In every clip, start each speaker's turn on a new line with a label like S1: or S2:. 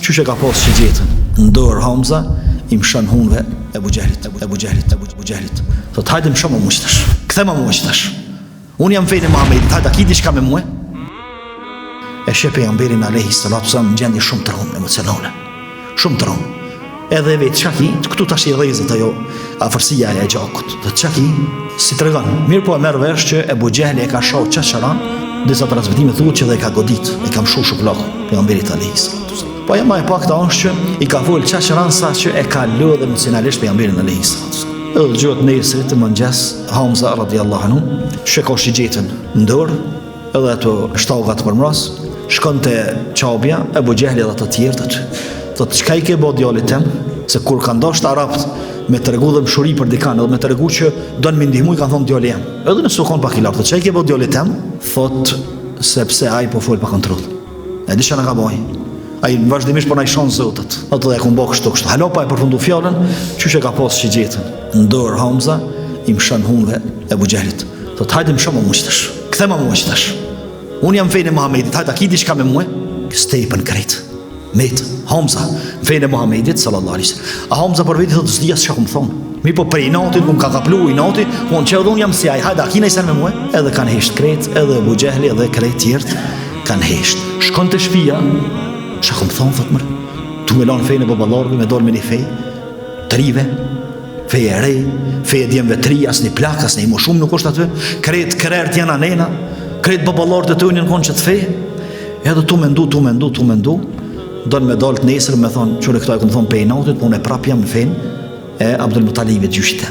S1: qysh e ka pas që gjetën? Ndor Hamza i mshon hunve Ebu Gjehlit. Thot hajde më shumë muq tash. Kthema muq tash. Unë jam fejnë e Muhamedit, hajde a ki diçka me mua? E sheh pejgamberin alayhi salatu wasallam në gjendje shumë të rëndë emocionale. Shumë të rëndë. Edhe vetë çka ki, këtu tash i rrezet ajo afërsia e gjakut. Dhe çka ki, si tregon, mirë po e merr vesh që Ebu Gjehli e ka shoh çaçaran, disa transmetime thuhet që dhe e ka godit, e ka mshuar shuplak pejgamberit alayhi salatu wasallam. Po jam më e pakta është që i ka vol çaçaran sa që e ka lodhur emocionalisht pejgamberin alayhi salatu wasallam. Edhe gjuhët nesrit të mëngjes, Hamza radiallahu anhu, sheko shigjetën ndër, edhe ato shtaugat për mras, shkon te qabja, Ebu Gjehli dhe të tjerët, thot çka i ke bë djalit tem, se kur ka ndosh arabt me tregu dhe mshuri për dikan, edhe me tregu që don më ndihmuj, kanë thonë djali jam. Edhe nëse u kon pak i lartë, çka i ke bë djalit tem, thot sepse ai po fol pa kontroll. E di çka na ka bëj. Ai vazhdimisht po na i shon zotat. Ato e kumbo kështu. Halo pa e përfundu fjalën, çysh e ka pas që gjetën. Ndor Hamza i mshon hunve Ebu Gjehlit. Thot hajde më shumë muq tash. Kthema muq tash. Unë jam fejnë e Muhamedit, hajde a ki diçka me mua? Stepën krejt. Met Hamza, fejnë e Muhamedit sallallahu alaihi wasallam. A Hamza për vetë thot s'dia çka kum thon. Mi po prej natit kum ka kaplu i nati, unë që unë jam si ai, hajde a ki nejsen me mua? Edhe kanë hesht krejt, edhe Ebu Gjehli edhe krejt tjerët kanë hesht. Shkon te shtëpia. Çka kum thon thot mër? Tu me lan fejnë e baballarëve me dal me një fej, trive, fej e re, fej e djemve tri, as një plak, as një më shumë nuk është aty, krejt kërert janë anena, krejt baballarët e të unin konë që të fej, edhe tu mendu, dal me dal të nesër me thonë, qëre këta e këmë thonë pej natit, po unë e prap jam në fejnë e Abdul Mutalibit gjyshite.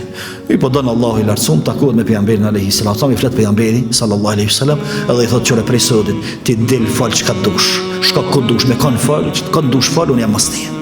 S1: I po donë Allahu i lartësum, takohet me pejgamberin alayhi salatu wasallam, i flet pejgamberi sallallahu alaihi wasallam, edhe i thot qëre prej sotit, ti del fal çka dush, shka ku dush, me kanë fal, që kanë dush fal, unë jam mas teje.